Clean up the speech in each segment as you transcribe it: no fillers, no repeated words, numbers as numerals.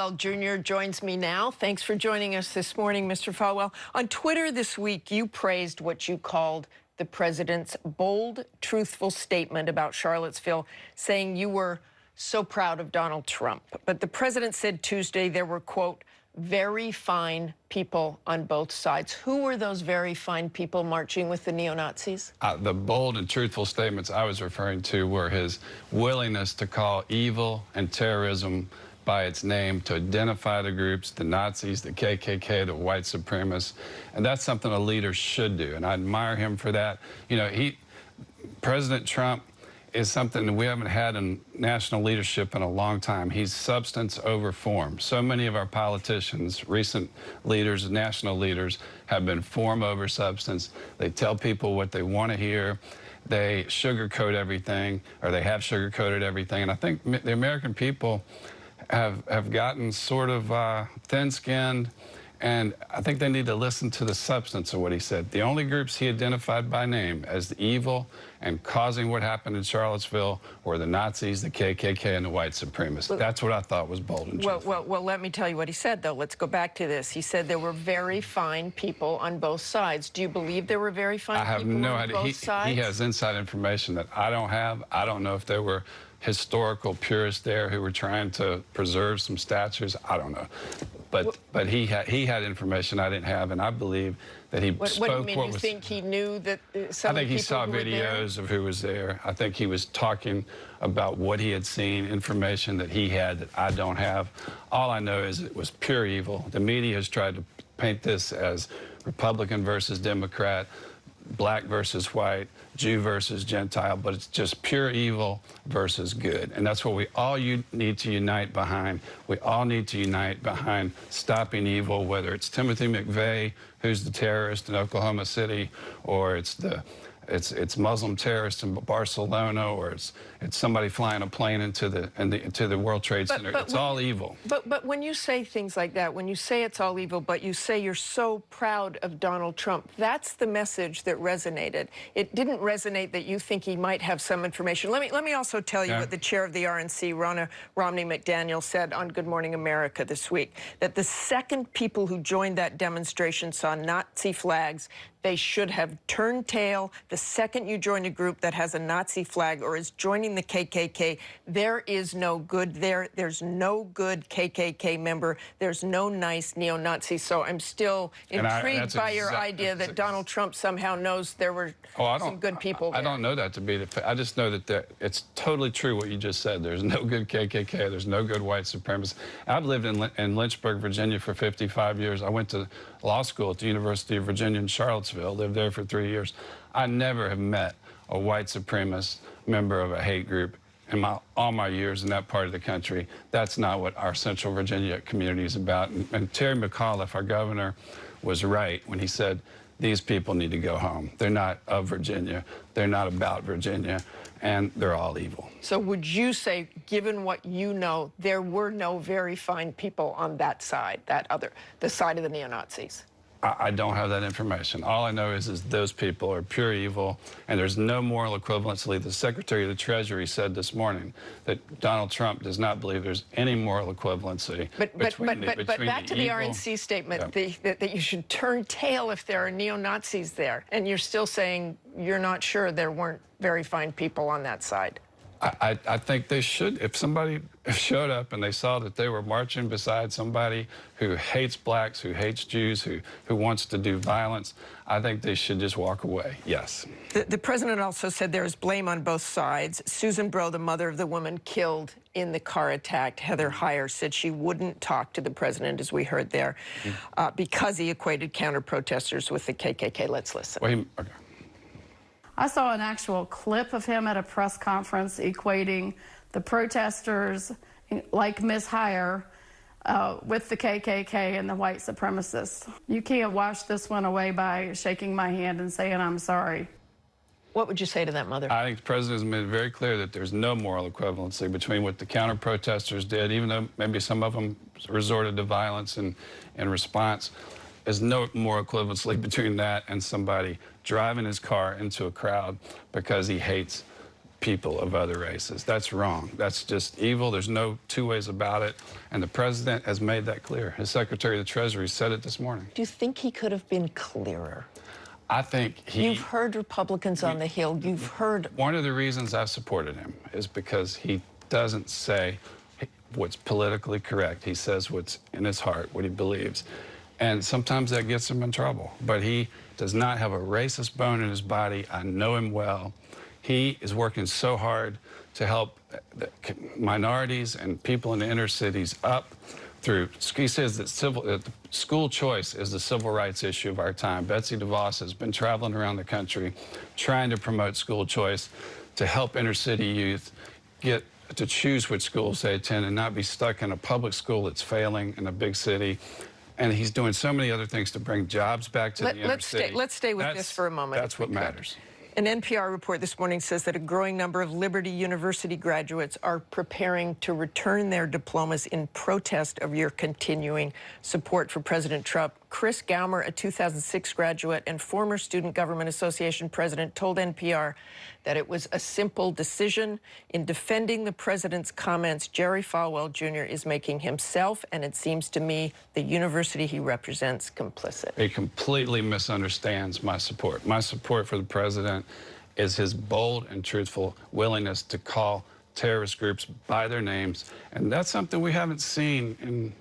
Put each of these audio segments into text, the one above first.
Falwell Jr. joins me now. Thanks for joining us this morning, Mr. Falwell. On Twitter this week, you praised what you called the president's bold, truthful statement about Charlottesville, saying you were so proud of Donald Trump. But the president said Tuesday there were, quote, very fine people on both sides. Who were those very fine people marching with the neo-Nazis? The bold and truthful statements I was referring to were his willingness to call evil and terrorism by its name, to identify the groups, the Nazis, the KKK, the white supremacists, and that's something a leader should do, and I admire him for that. You know, President Trump is something that we haven't had in national leadership in a long time. He's substance over form. So many of our politicians, recent leaders, national leaders, have been form over substance. They tell people what they want to hear. They sugarcoat everything, or they have sugarcoated everything, and I think the American people have gotten sort of thin-skinned, and I think they need to listen to the substance of what he said. The only groups he identified by name as the evil and causing what happened in Charlottesville were the Nazis, the KKK, and the white supremacists. Well, that's what I thought was bold and truthful. Well, let me tell you what he said, though. Let's go back to this. He said there were very fine people on both sides. Do you believe there were very fine people on both sides? I have no idea. He has inside information that I don't have. I don't know if there were historical purists there who were trying to preserve some statues. I don't know. But he had information I didn't have, and I believe that he spoke what do you mean? You think he knew that some I think he saw videos of who was there. I think he was talking about what he had seen, information that he had that I don't have. All I know is it was pure evil. The media has tried to paint this as Republican versus Democrat, black versus white, Jew versus Gentile, but it's just pure evil versus good. And that's what we all need to unite behind. We all need to unite behind stopping evil, whether it's Timothy McVeigh, who's the terrorist in Oklahoma City, or it's Muslim terrorists in Barcelona, or it's somebody flying a plane into the World Trade Center. It's all evil. But when you say things like that, when you say it's all evil, but you say you're so proud of Donald Trump, that's the message that resonated. It didn't resonate that you think he might have some information. Let me also tell you what the chair of the RNC, Romney McDaniel, said on Good Morning America this week, that the second people who joined that demonstration saw Nazi flags, they should have turned tail. The second you join a group that has a Nazi flag or is joining the KKK, there is no good there. There's no good KKK member. There's no nice neo-Nazi. So I'm still intrigued by your idea that Donald Trump somehow knows there were some good people there. I don't know that to be the I just know that it's totally true what you just said. There's no good KKK. There's no good white supremacists. I've lived in Lynchburg, Virginia for 55 years. I went to law school at the University of Virginia in Charlottesville, lived there for 3 years. I never have met a white supremacist member of a hate group in all my years in that part of the country. That's not what our Central Virginia community is about. And Terry McAuliffe, our governor, was right when he said, these people need to go home. They're not of Virginia. They're not about Virginia. And they're all evil. So would you say, given what you know, there were no very fine people on that side, the side of the neo-Nazis? I don't have that information. All I know is those people are pure evil, and there's no moral equivalency. The Secretary of the Treasury said this morning that Donald Trump does not believe there's any moral equivalency between back to the RNC statement, that you should turn tail if there are neo-Nazis there, and you're still saying you're not sure there weren't very fine people on that side. I think they should. If somebody showed up and they saw that they were marching beside somebody who hates blacks, who hates Jews, who wants to do violence, I think they should just walk away, yes. The president also said there is blame on both sides. Susan Bro, the mother of the woman killed in the car attack, Heather Heyer, said she wouldn't talk to the president, as we heard there, because he equated counter-protesters with the KKK. Let's listen. Well, okay. I saw an actual clip of him at a press conference equating the protesters like Ms. Heyer with the KKK and the white supremacists. You can't wash this one away by shaking my hand and saying I'm sorry. What would you say to that mother? I think the president has made it very clear that there's no moral equivalency between what the counter-protesters did, even though maybe some of them resorted to violence in response. There's no more equivalency between that and somebody driving his car into a crowd because he hates people of other races. That's wrong. That's just evil. There's no two ways about it. And the president has made that clear. His Secretary of the Treasury said it this morning. Do you think he could have been clearer? I think You've heard Republicans on the Hill. You've heard... One of the reasons I've supported him is because he doesn't say what's politically correct. He says what's in his heart, what he believes. And sometimes that gets him in trouble. But he does not have a racist bone in his body. I know him well. He is working so hard to help minorities and people in the inner cities up through, he says that school choice is the civil rights issue of our time. Betsy DeVos has been traveling around the country trying to promote school choice to help inner city youth get to choose which schools they attend and not be stuck in a public school that's failing in a big city. And he's doing so many other things to bring jobs back to the inner city. Let's stay with this for a moment. That's what matters. An NPR report this morning says that a growing number of Liberty University graduates are preparing to return their diplomas in protest of your continuing support for President Trump. Chris Gaumer, a 2006 graduate and former Student Government Association president, told NPR that it was a simple decision. In defending the president's comments, Jerry Falwell Jr. is making himself, and it seems to me, the university he represents, complicit. He completely misunderstands my support. My support for the president is his bold and truthful willingness to call terrorist groups by their names, and that's something we haven't seen in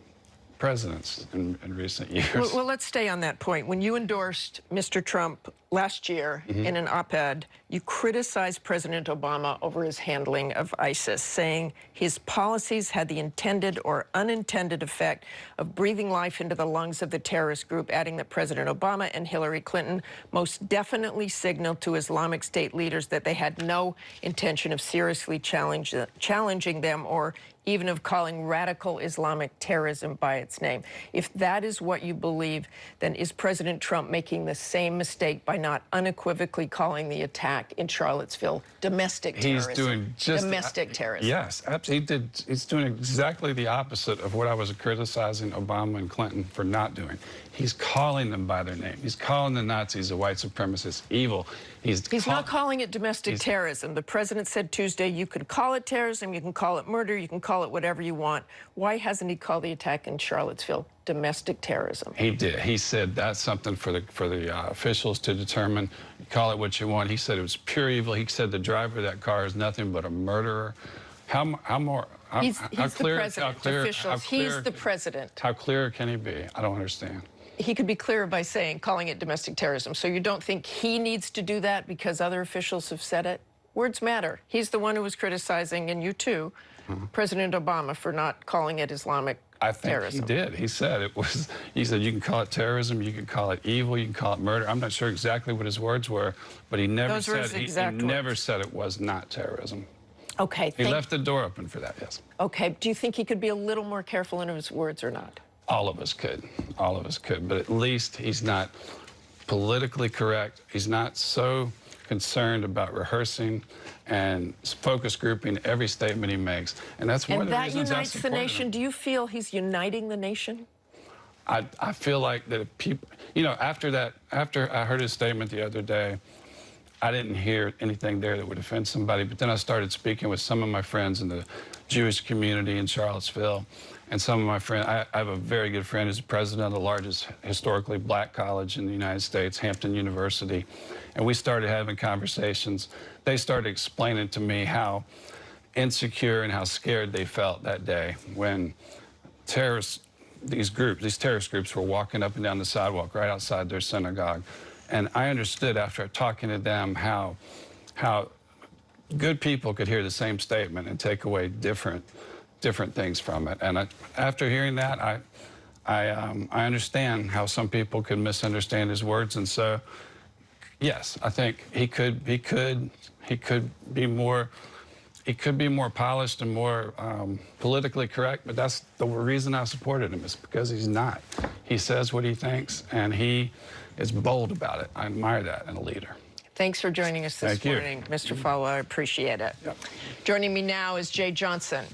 presidents in recent years. Well, let's stay on that point. When you endorsed Mr. Trump last year in an op-ed, you criticized President Obama over his handling of ISIS, saying his policies had the intended or unintended effect of breathing life into the lungs of the terrorist group, adding that President Obama and Hillary Clinton most definitely signaled to Islamic State leaders that they had no intention of seriously challenging them or even of calling radical Islamic terrorism by its name. If that is what you believe, then is President Trump making the same mistake by not unequivocally calling the attack in Charlottesville domestic terrorism? He's doing just domestic terrorism. Yes, absolutely. He's doing exactly the opposite of what I was criticizing Obama and Clinton for not doing. He's calling them by their name. He's calling the Nazis, the white supremacists, evil. He's not calling it domestic terrorism. The president said Tuesday, you can call it terrorism, you can call it murder, you can call it whatever you want. Why hasn't he called the attack in Charlottesville domestic terrorism? He did. He said that's something for the officials to determine. You call it what you want. He said it was pure evil. He said the driver of that car is nothing but a murderer. He's the president. Officials. He's the president. How clear can he be? I don't understand. He could be clearer by calling it domestic terrorism. So you don't think he needs to do that because other officials have said it? Words matter. He's the one who was criticizing, and you too, President Obama for not calling it Islamic terrorism. He did. He said it was. He said you can call it terrorism, you can call it evil, you can call it murder. I'm not sure exactly what his words were, but he never said he never said it was not terrorism. Okay. He left the door open for that. Yes. Okay. Do you think he could be a little more careful in his words or not? All of us could. All of us could. But at least he's not politically correct. He's not so concerned about rehearsing and focus grouping every statement he makes. And that's one of the reasons I unites the nation. Do you feel he's uniting the nation? I feel like that if people, you know, after I heard his statement the other day, I didn't hear anything there that would offend somebody. But then I started speaking with some of my friends in the Jewish community in Charlottesville. And some of my friends, I have a very good friend who's the president of the largest historically black college in the United States, Hampton University. And we started having conversations. They started explaining to me how insecure and how scared they felt that day when these terrorist groups were walking up and down the sidewalk right outside their synagogue. And I understood after talking to them how good people could hear the same statement and take away different things from it. And after hearing that, I understand how some people could misunderstand his words. And so, yes, I think he could be more polished and more politically correct. But that's the reason I supported him, is because he's not. He says what he thinks, and he is bold about it. I admire that in a leader. Thanks for joining us this morning, Mr. Falwell. I appreciate it. Yep. Joining me now is Jay Johnson.